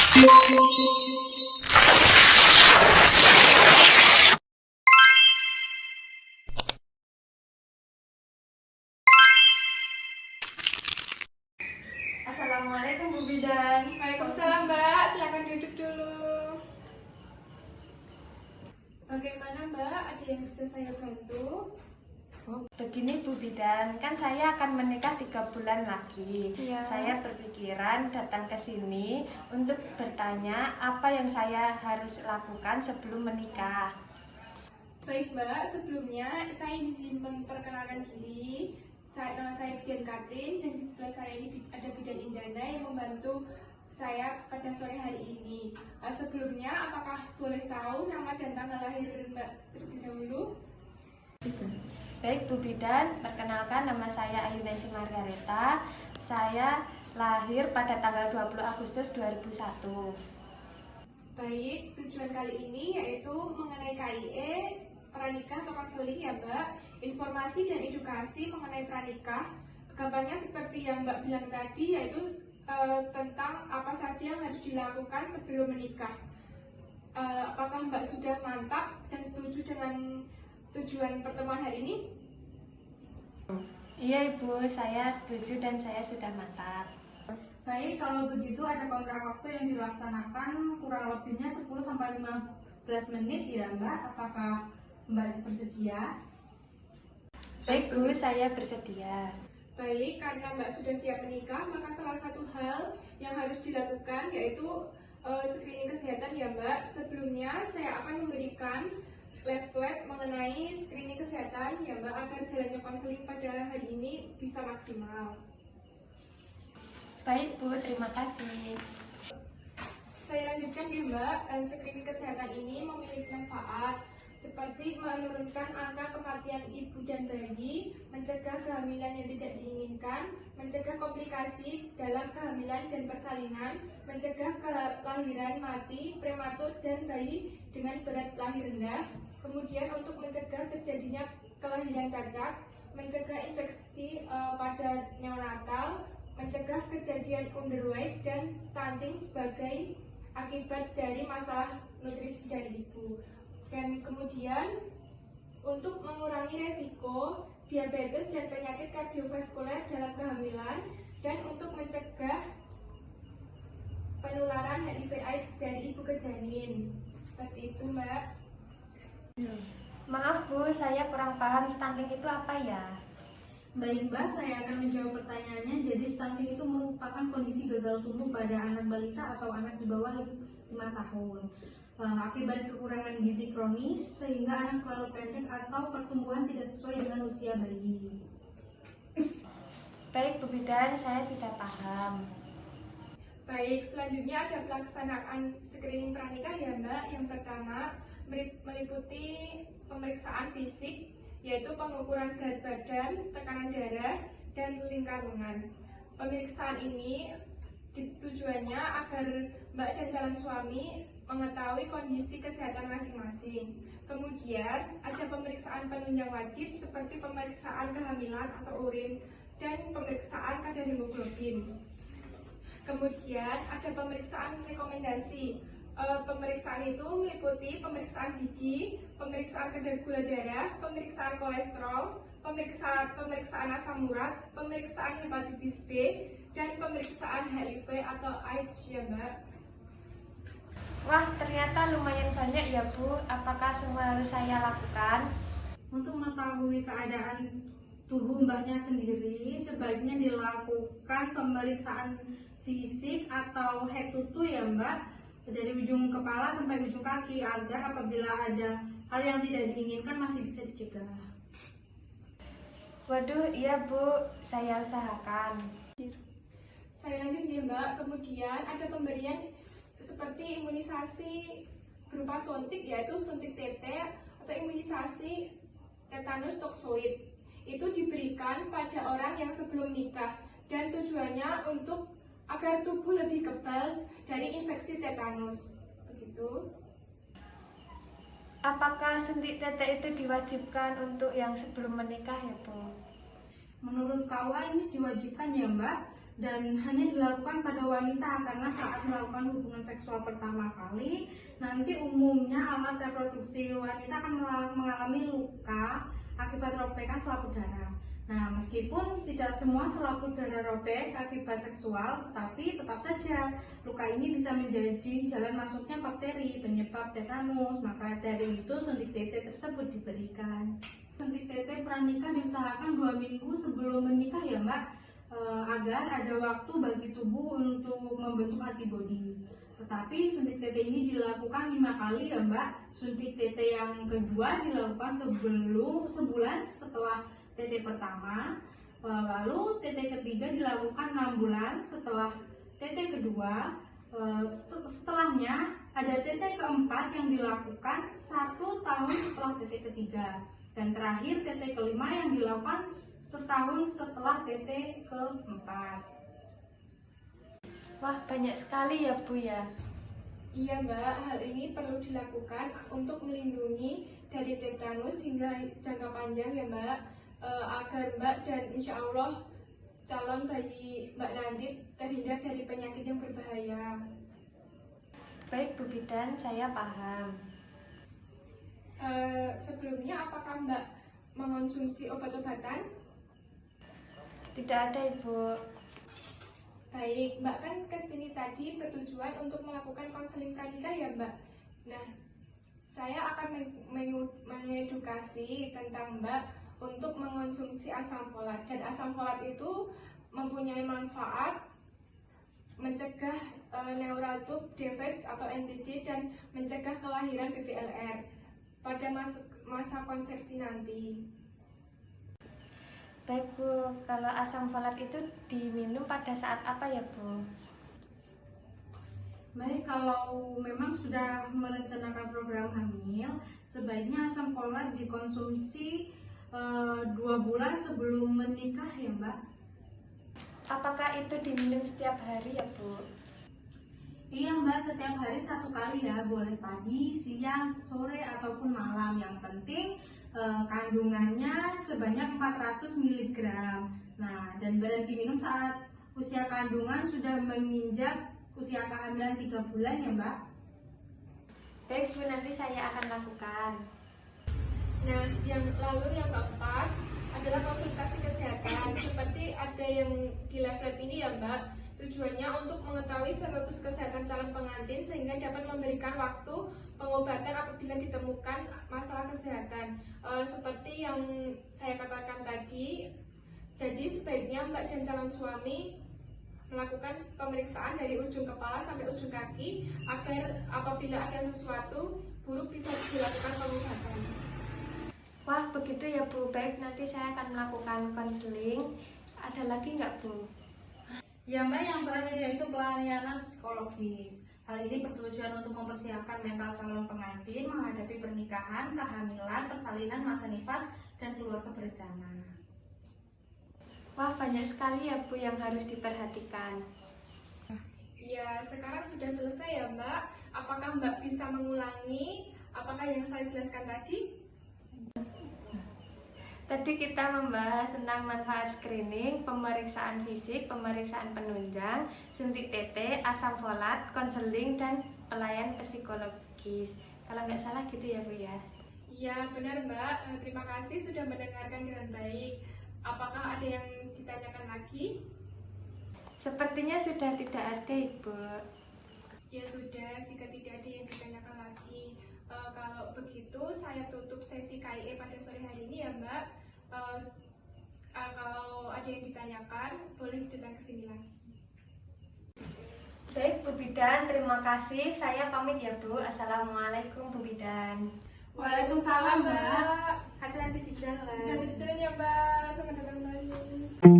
Assalamualaikum Bu Bidan. Waalaikumsalam Mbak, silakan duduk dulu. Bagaimana Mbak, ada yang bisa saya bantu? Begini Bu Bidan, kan saya akan menikah 3 bulan lagi. Iya. Saya berpikiran datang ke sini untuk bertanya apa yang saya harus lakukan sebelum menikah. Baik Mbak, sebelumnya saya ingin memperkenalkan diri. Nama saya Bidan Katrin dan di sebelah saya ini ada Bidan Indana yang membantu saya pada sore hari ini. Sebelumnya, apakah boleh tahu nama dan tanggal lahir Mbak terlebih dahulu? Baik Bu Bidan, perkenalkan nama saya Ayu Nancy Margareta. Saya lahir pada tanggal 20 Agustus 2001. Baik, tujuan kali ini yaitu mengenai KIE, pranikah atau konseling ya Mbak, informasi dan edukasi mengenai pranikah. Gampangnya seperti yang Mbak bilang tadi, yaitu tentang apa saja yang harus dilakukan sebelum menikah. Apakah Mbak sudah mantap dan setuju dengan tujuan pertemuan hari ini? Iya Ibu, saya setuju dan saya sudah mantap. Baik, kalau begitu ada kontrak waktu yang dilaksanakan kurang lebihnya 10-15 menit ya Mbak. Apakah Mbak bersedia? Baik Bu, saya bersedia. Baik, karena Mbak sudah siap menikah, maka salah satu hal yang harus dilakukan yaitu screening kesehatan ya Mbak. Sebelumnya saya akan memberikan leaflet mengenai screening kesehatan ya Mbak, agar jalannya konseling pada hari ini bisa maksimal. Baik Bu, terima kasih. Saya lanjutkan ya Mbak, screening kesehatan ini memiliki manfaat seperti menurunkan angka kematian ibu dan bayi, mencegah kehamilan yang tidak diinginkan, mencegah komplikasi dalam kehamilan dan persalinan, mencegah kelahiran mati, prematur dan bayi dengan berat lahir rendah, kemudian untuk mencegah terjadinya kelahiran cacat, mencegah infeksi pada neonatal, mencegah kejadian underweight dan stunting sebagai akibat dari masalah nutrisi dari ibu. Dan kemudian untuk mengurangi resiko diabetes dan penyakit kardiovaskuler dalam kehamilan, dan untuk mencegah penularan HIV/AIDS dari ibu ke janin. Seperti itu Mbak. Maaf Bu, saya kurang paham stunting itu apa ya? Baik Mbak, saya akan menjawab pertanyaannya. Jadi stunting itu merupakan kondisi gagal tumbuh pada anak balita atau anak di bawah 5 tahun. Akibat kekurangan gizi kronis sehingga anak terlalu pendek atau pertumbuhan tidak sesuai dengan usia bayi. Baik Bu Bidan, saya sudah paham. Baik, selanjutnya ada pelaksanaan screening pranikah ya Mbak. Yang pertama meliputi pemeriksaan fisik, yaitu pengukuran berat badan, tekanan darah, dan lingkar lengan. Pemeriksaan ini tujuannya agar Mbak dan calon suami mengetahui kondisi kesehatan masing-masing. Kemudian ada pemeriksaan penunjang wajib seperti pemeriksaan kehamilan atau urin dan pemeriksaan kadar hemoglobin. Kemudian ada pemeriksaan rekomendasi. Pemeriksaan itu meliputi pemeriksaan gigi, pemeriksaan kadar gula darah, pemeriksaan kolesterol, pemeriksaan asam urat, pemeriksaan hepatitis B, dan pemeriksaan HIV atau AIDS ya Mbak. Wah, ternyata lumayan banyak ya Bu. Apakah semua harus saya lakukan? Untuk mengetahui keadaan tubuh Mbaknya sendiri, sebaiknya dilakukan pemeriksaan fisik atau head to toe ya Mbak, dari ujung kepala sampai ujung kaki, agar apabila ada hal yang tidak diinginkan masih bisa dicegah. Waduh, iya Bu, saya usahakan. Saya lanjut ya Mbak, kemudian ada pemberian seperti imunisasi berupa suntik, yaitu suntik TT atau imunisasi tetanus toksoid. Itu diberikan pada orang yang sebelum nikah dan tujuannya untuk agar tubuh lebih kebal dari infeksi tetanus. Begitu. Apakah suntik TT itu diwajibkan untuk yang sebelum menikah ya Bu? Menurut KUA ini diwajibkan ya Mbak, dan hanya dilakukan pada wanita karena saat melakukan hubungan seksual pertama kali nanti umumnya alat reproduksi wanita akan mengalami luka akibat robekan selaput darah. Nah, meskipun tidak semua selaput darah robek akibat seksual, tetapi tetap saja luka ini bisa menjadi jalan masuknya bakteri penyebab tetanus. Maka dari itu suntik TT tersebut diberikan. Suntik TT pranikah diusahakan 2 minggu sebelum menikah ya Mbak, agar ada waktu bagi tubuh untuk membentuk antibodi. Tetapi suntik TT ini dilakukan 5 kali ya Mbak. Suntik TT yang kedua dilakukan sebulan setelah TT pertama, lalu TT ketiga dilakukan 6 bulan setelah TT kedua. Setelahnya ada TT keempat yang dilakukan 1 tahun setelah TT ketiga, dan terakhir TT kelima yang dilakukan setahun setelah TT keempat. Wah, banyak sekali ya Bu ya. Iya Mbak, hal ini perlu dilakukan untuk melindungi dari tetanus hingga jangka panjang ya Mbak, agar Mbak dan insya Allah calon bayi Mbak nanti terhindar dari penyakit yang berbahaya. Baik Bu Bidan, saya paham. Sebelumnya apakah Mbak mengonsumsi obat-obatan? Tidak ada Ibu. Baik, Mbak kan kesini tadi bertujuan untuk melakukan konseling pranikah ya Mbak. Nah, saya akan mengedukasi tentang Mbak untuk mengonsumsi asam folat, dan asam folat itu mempunyai manfaat mencegah neural tube defects atau NTD dan mencegah kelahiran BBLR pada masa konsepsi nanti. Baik Bu, kalau asam folat itu diminum pada saat apa ya Bu? Baik, kalau memang sudah merencanakan program hamil, sebaiknya asam folat dikonsumsi 2 bulan sebelum menikah ya Mbak. Apakah itu diminum setiap hari ya Bu? Iya Mbak, setiap hari 1 kali ya, boleh pagi, siang, sore, ataupun malam. Yang penting kandungannya sebanyak 400 mg. Nah, dan berhenti minum saat usia kandungan sudah menginjak usia kehamilan 3 bulan ya Mbak. Baik Bu, nanti saya akan lakukan. Nah, yang keempat adalah konsultasi kesehatan. Seperti ada yang di leaflet ini ya Mbak, tujuannya untuk mengetahui status kesehatan calon pengantin sehingga dapat memberikan waktu pengobatan apabila ditemukan masalah kesehatan. Seperti yang saya katakan tadi, jadi sebaiknya Mbak dan calon suami melakukan pemeriksaan dari ujung kepala sampai ujung kaki agar apabila ada sesuatu buruk bisa dilakukan pengobatan. Wah, begitu ya Bu. Baik, nanti saya akan melakukan konseling. Ada lagi nggak Bu? Ya Mbak, yang terakhir yaitu pelayanan psikologis. Hal ini bertujuan untuk mempersiapkan mental calon pengantin menghadapi pernikahan, kehamilan, persalinan, masa nifas, dan keluarga berencana. Wah, banyak sekali ya Bu yang harus diperhatikan. Ya, sekarang sudah selesai ya Mbak. Apakah Mbak bisa mengulangi apakah yang saya jelaskan tadi? Tadi kita membahas tentang manfaat screening, pemeriksaan fisik, pemeriksaan penunjang, suntik TT, asam folat, konseling, dan pelayan psikologis. Kalau nggak salah gitu ya Bu ya? Ya, benar Mbak. Terima kasih sudah mendengarkan dengan baik. Apakah ada yang ditanyakan lagi? Sepertinya sudah tidak ada Ibu. Ya sudah, jika tidak ada yang ditanyakan lagi. Kalau begitu, saya tutup sesi KIE pada sore hari ini ya Mbak. Kalau ada yang ditanyakan, boleh datang ke sini lagi. Baik Bu Bidan, terima kasih. Saya pamit ya Bu. Assalamualaikum Bu Bidan. Waalaikumsalam Mbak. Hati-hati di jalan. Hati-hati di jalan ya Mbak. Selamat datang kembali.